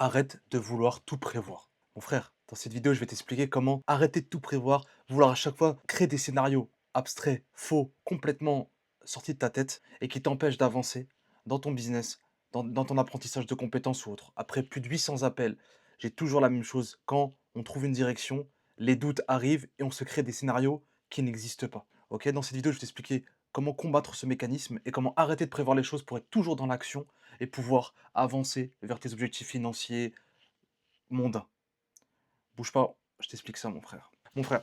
Arrête de vouloir tout prévoir. Mon frère, dans cette vidéo, je vais t'expliquer comment arrêter de tout prévoir, vouloir à chaque fois créer des scénarios abstraits, faux, complètement sortis de ta tête et qui t'empêchent d'avancer dans ton business, dans ton apprentissage de compétences ou autre. Après plus de 800 appels, j'ai toujours la même chose. Quand on trouve une direction, les doutes arrivent et on se crée des scénarios qui n'existent pas. Ok, dans cette vidéo, je vais t'expliquer comment combattre ce mécanisme et comment arrêter de prévoir les choses pour être toujours dans l'action et pouvoir avancer vers tes objectifs financiers mondains. Bouge pas, je t'explique ça, mon frère. Mon frère,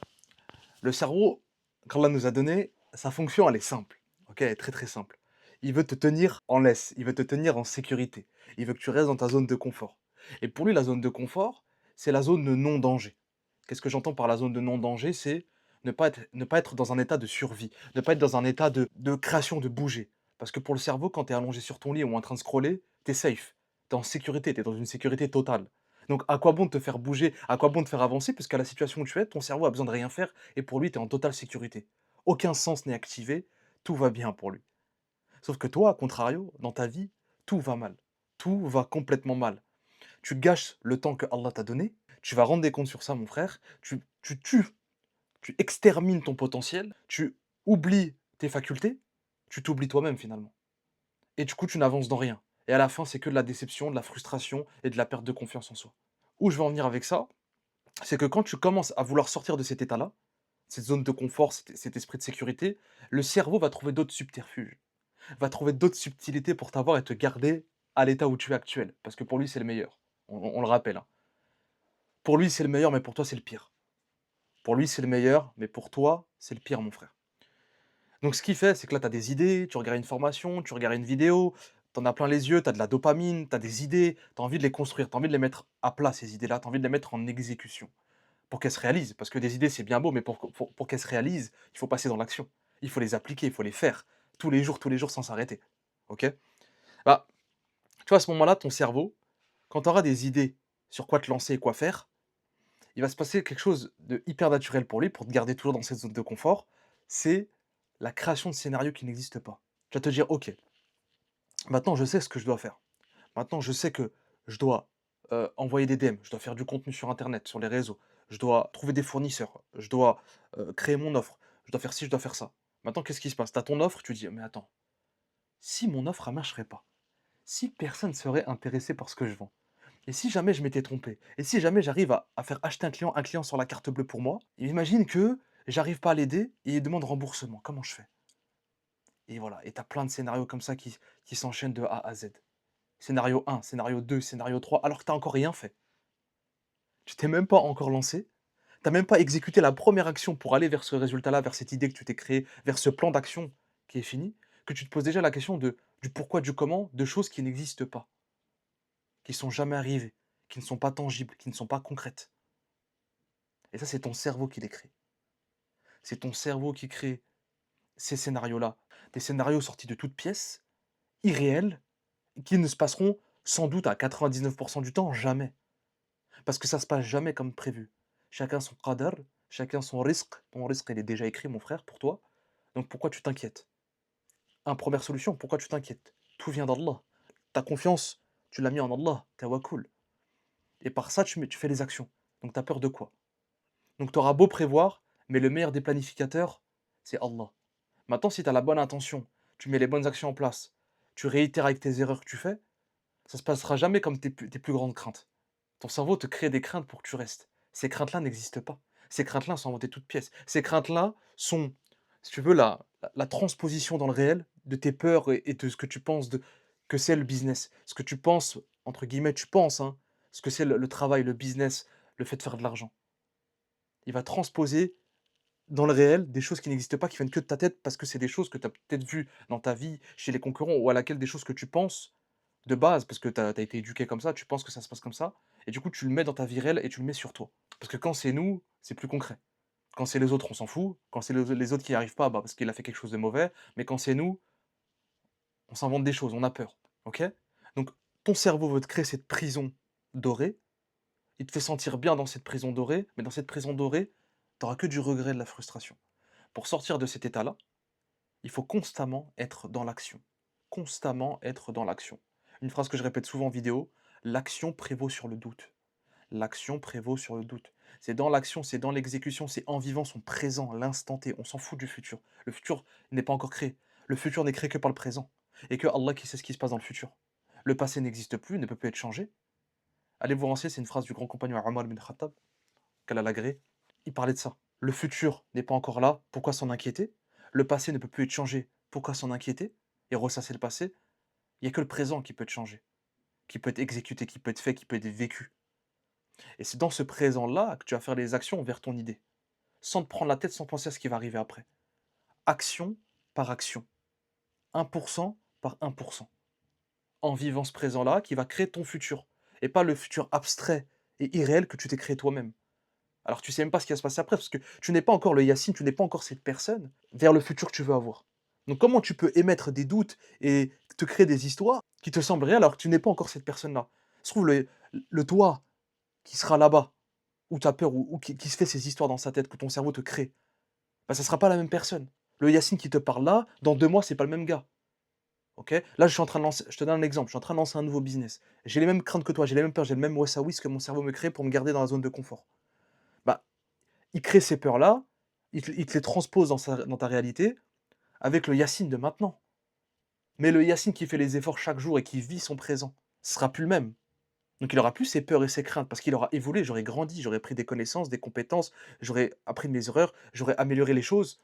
le cerveau qu'Allah nous a donné, sa fonction, elle est simple. Ok, elle est très très simple. Il veut te tenir en laisse, il veut te tenir en sécurité. Il veut que tu restes dans ta zone de confort. Et pour lui, la zone de confort, c'est la zone de non-danger. Qu'est-ce que j'entends par la zone de non-danger? C'est ne pas être dans un état de survie, ne pas être dans un état de création, de bouger. Parce que pour le cerveau, quand tu es allongé sur ton lit ou en train de scroller, tu es safe, tu es en sécurité, tu es dans une sécurité totale. Donc à quoi bon te faire bouger, à quoi bon te faire avancer, puisque la situation où tu es, ton cerveau a besoin de rien faire, et pour lui, tu es en totale sécurité. Aucun sens n'est activé, tout va bien pour lui. Sauf que toi, à contrario, dans ta vie, tout va mal. Tout va complètement mal. Tu gâches le temps que Allah t'a donné, tu vas rendre des comptes sur ça, mon frère, tu tues, tu extermines ton potentiel, tu oublies tes facultés, tu t'oublies toi-même finalement. Et du coup, tu n'avances dans rien. Et à la fin, c'est que de la déception, de la frustration et de la perte de confiance en soi. Où je veux en venir avec ça, c'est que quand tu commences à vouloir sortir de cet état-là, cette zone de confort, cet esprit de sécurité, le cerveau va trouver d'autres subterfuges, va trouver d'autres subtilités pour t'avoir et te garder à l'état où tu es actuel. Parce que pour lui, c'est le meilleur. On le rappelle, hein. Pour lui, c'est le meilleur, mais pour toi, c'est le pire. Pour lui, c'est le meilleur, mais pour toi, c'est le pire, mon frère. Donc ce qu'il fait, c'est que là, tu as des idées, tu regardes une formation, tu regardes une vidéo, tu en as plein les yeux, tu as de la dopamine, tu as des idées, tu as envie de les construire, tu as envie de les mettre à plat, ces idées-là, tu as envie de les mettre en exécution. Pour qu'elles se réalisent. Parce que des idées, c'est bien beau, mais pour qu'elles se réalisent, il faut passer dans l'action. Il faut les appliquer, il faut les faire tous les jours sans s'arrêter. OK? Bah, tu vois, à ce moment-là, ton cerveau, quand tu auras des idées sur quoi te lancer et quoi faire, il va se passer quelque chose de hyper naturel pour lui, pour te garder toujours dans cette zone de confort, c'est la création de scénarios qui n'existent pas. Tu vas te dire: «OK, maintenant je sais ce que je dois faire. Maintenant je sais que je dois, envoyer des DM, je dois faire du contenu sur internet, sur les réseaux, je dois trouver des fournisseurs, je dois, créer mon offre, je dois faire ci, je dois faire ça». Maintenant qu'est-ce qui se passe? Tu as ton offre, tu dis: «Mais attends, si mon offre elle marcherait pas? Si personne serait intéressé par ce que je vends? Et si jamais je m'étais trompé? Et si jamais j'arrive à faire acheter un client sur la carte bleue pour moi, et imagine que j'arrive pas à l'aider et il demande remboursement, comment je fais?» Et voilà, et tu as plein de scénarios comme ça qui s'enchaînent de A à Z. Scénario 1, scénario 2, scénario 3, alors que tu as encore rien fait. Tu t'es même pas encore lancé, tu as même pas exécuté la première action pour aller vers ce résultat-là, vers cette idée que tu t'es créée, vers ce plan d'action qui est fini, que tu te poses déjà la question du pourquoi, du comment, de choses qui n'existent pas, qui sont jamais arrivées, qui ne sont pas tangibles, qui ne sont pas concrètes. Et ça, c'est ton cerveau qui les crée. C'est ton cerveau qui crée ces scénarios-là. Des scénarios sortis de toutes pièces, irréels, qui ne se passeront sans doute à 99 du temps jamais. Parce que ça se passe jamais comme prévu. Chacun son qadar, chacun son risque. Ton risque, il est déjà écrit, mon frère, pour toi. Donc pourquoi tu t'inquiètes? Première solution, pourquoi tu t'inquiètes? Tout vient d'Allah. Ta confiance, tu l'as mis en Allah, tawakkul. Et par ça, tu fais les actions. Donc tu as peur de quoi? Donc tu auras beau prévoir, mais le meilleur des planificateurs, c'est Allah. Maintenant, si tu as la bonne intention, tu mets les bonnes actions en place, tu réitères avec tes erreurs que tu fais, ça se passera jamais comme tes plus grandes craintes. Ton cerveau te crée des craintes pour que tu restes. Ces craintes-là n'existent pas. Ces craintes-là sont inventées toutes pièces. Ces craintes-là sont, si tu veux, la transposition dans le réel de tes peurs et de ce que tu penses que c'est le business. Ce que tu penses, entre guillemets, tu penses, hein, ce que c'est le travail, le business, le fait de faire de l'argent. Il va transposer dans le réel des choses qui n'existent pas, qui viennent que de ta tête, parce que c'est des choses que tu as peut-être vues dans ta vie, chez les concurrents, ou à laquelle des choses que tu penses de base, parce que tu as été éduqué comme ça, tu penses que ça se passe comme ça, et du coup, tu le mets dans ta vie réelle et tu le mets sur toi. Parce que quand c'est nous, c'est plus concret. Quand c'est les autres, on s'en fout. Quand c'est les autres qui n'y arrivent pas, bah, parce qu'il a fait quelque chose de mauvais. Mais quand c'est nous, on s'invente des choses, on a peur. OK? Donc, ton cerveau veut te créer cette prison dorée. Il te fait sentir bien dans cette prison dorée, mais dans cette prison dorée, tu auras que du regret et de la frustration. Pour sortir de cet état-là, il faut constamment être dans l'action. Constamment être dans l'action. Une phrase que je répète souvent en vidéo: L'action prévaut sur le doute. L'action prévaut sur le doute. C'est dans l'action, c'est dans l'exécution, c'est en vivant son présent, l'instant T. On s'en fout du futur. Le futur n'est pas encore créé. Le futur n'est créé que par le présent. Et que Allah qui sait ce qui se passe dans le futur. Le passé n'existe plus, ne peut plus être changé. Allez vous renseigner, c'est une phrase du grand compagnon Omar bin Khattab, qu'elle a l'agréé. Il parlait de ça. Le futur n'est pas encore là, pourquoi s'en inquiéter? Le passé ne peut plus être changé, pourquoi s'en inquiéter? Et ressasser le passé? Il n'y a que le présent qui peut être changé, qui peut être exécuté, qui peut être fait, qui peut être vécu. Et c'est dans ce présent-là que tu vas faire les actions vers ton idée, sans te prendre la tête, sans penser à ce qui va arriver après. Action par action, 1% par 1%, en vivant ce présent-là qui va créer ton futur, et pas le futur abstrait et irréel que tu t'es créé toi-même. Alors tu sais même pas ce qui va se passer après, parce que tu n'es pas encore le Yacine, tu n'es pas encore cette personne vers le futur que tu veux avoir. Donc comment tu peux émettre des doutes et te créer des histoires qui te semblent réelles alors que tu n'es pas encore cette personne-là? Se trouve le toi qui sera là-bas, où tu as peur, ou qui se fait ces histoires dans sa tête, que ton cerveau te crée, bah, ça sera pas la même personne. Le Yacine qui te parle là, dans 2 mois, c'est pas le même gars. OK? Là, je suis en train de lancer, je te donne un exemple, je suis en train de lancer un nouveau business. J'ai les mêmes craintes que toi, j'ai les mêmes peurs, j'ai le même wessaouis que mon cerveau me crée pour me garder dans la zone de confort. Bah, il crée ces peurs-là, il te les transpose dans ta réalité avec le Yacine de maintenant. Mais le Yacine qui fait les efforts chaque jour et qui vit son présent, ce sera plus le même. Donc il aura plus ses peurs et ses craintes parce qu'il aura évolué, j'aurais grandi, j'aurais pris des connaissances, des compétences, j'aurais appris de mes erreurs, j'aurais amélioré les choses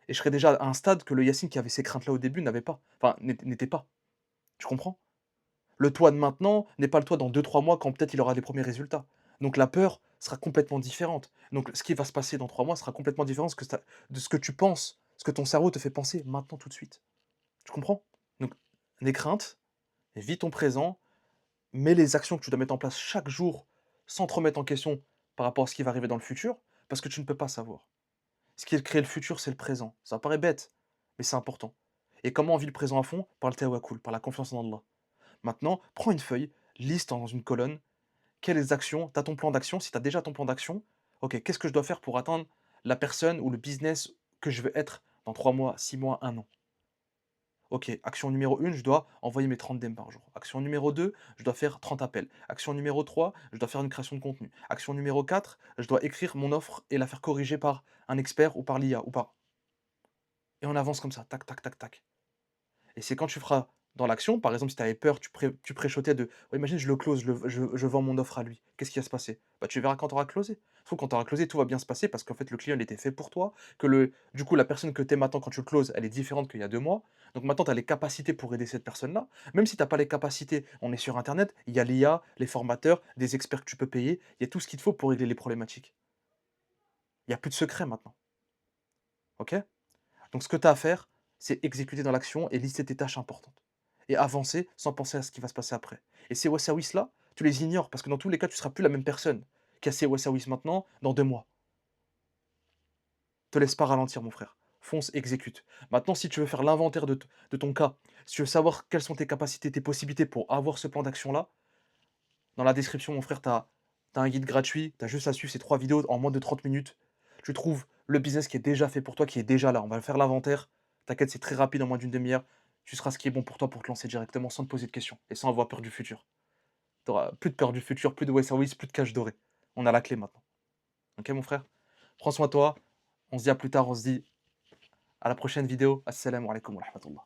et je serais déjà à un stade que le Yacine qui avait ces craintes-là au début n'avait pas, enfin n'était pas. Tu comprends? Le toi de maintenant n'est pas le toi dans 2 3 mois quand peut-être il aura des premiers résultats. Donc la peur sera complètement différente. Donc ce qui va se passer dans 3 mois sera complètement différent de ce que tu penses, ce que ton cerveau te fait penser maintenant tout de suite. Tu comprends? Donc n'aie crainte, vis ton présent, mets les actions que tu dois mettre en place chaque jour sans te remettre en question par rapport à ce qui va arriver dans le futur, parce que tu ne peux pas savoir. Ce qui crée le futur, c'est le présent. Ça paraît bête, mais c'est important. Et comment on vit le présent à fond? Par le tawakkul, par la confiance en Allah. Maintenant, prends une feuille, liste dans une colonne, quelles actions, tu as ton plan d'action, si tu as déjà ton plan d'action, ok, qu'est-ce que je dois faire pour atteindre la personne ou le business que je veux être dans 3 mois, 6 mois, 1 an? OK, action numéro 1, je dois envoyer mes 30 DM par jour. Action numéro 2, je dois faire 30 appels. Action numéro 3, je dois faire une création de contenu. Action numéro 4, je dois écrire mon offre et la faire corriger par un expert ou par l'IA ou par, et on avance comme ça, tac, tac, tac, tac. Et c'est quand tu feras dans l'action, par exemple, si tu avais peur, tu préchotais de: «Ouais, imagine, je le close, je vends mon offre à lui. Qu'est-ce qui va se passer?» Bah, tu verras quand tu auras closé. Sauf quand tu auras closé, tout va bien se passer parce qu'en fait, le client, il était fait pour toi, que du coup, la personne que tu es maintenant quand tu le closes, elle est différente qu'il y a 2 mois. Donc maintenant, tu as les capacités pour aider cette personne-là. Même si tu as pas les capacités, on est sur internet, il y a l'IA, les formateurs, des experts que tu peux payer, il y a tout ce qu'il te faut pour régler les problématiques. Il y a plus de secret maintenant, OK? Donc ce que tu as à faire, c'est exécuter dans l'action et lister tes tâches importantes. Et avancer sans penser à ce qui va se passer après. Et ces wasawis-là, tu les ignores parce que dans tous les cas, tu ne seras plus la même personne qui a ces wasawis maintenant dans 2 mois. Te laisse pas ralentir, mon frère. Fonce, exécute. Maintenant, si tu veux faire l'inventaire de ton cas, si tu veux savoir quelles sont tes capacités, tes possibilités pour avoir ce plan d'action-là, dans la description, mon frère, tu as un guide gratuit, tu as juste à suivre ces 3 vidéos en moins de 30 minutes. Tu trouves le business qui est déjà fait pour toi, qui est déjà là. On va faire l'inventaire. T'inquiète, c'est très rapide, en moins d'une demi-heure. Tu seras ce qui est bon pour toi pour te lancer directement sans te poser de questions et sans avoir peur du futur. Tu auras plus de peur du futur, plus de West Service, plus de cash doré. On a la clé maintenant. Ok, mon frère? Prends soin de toi. On se dit à plus tard. On se dit à la prochaine vidéo. Assalamu alaikum wa rahmatullah.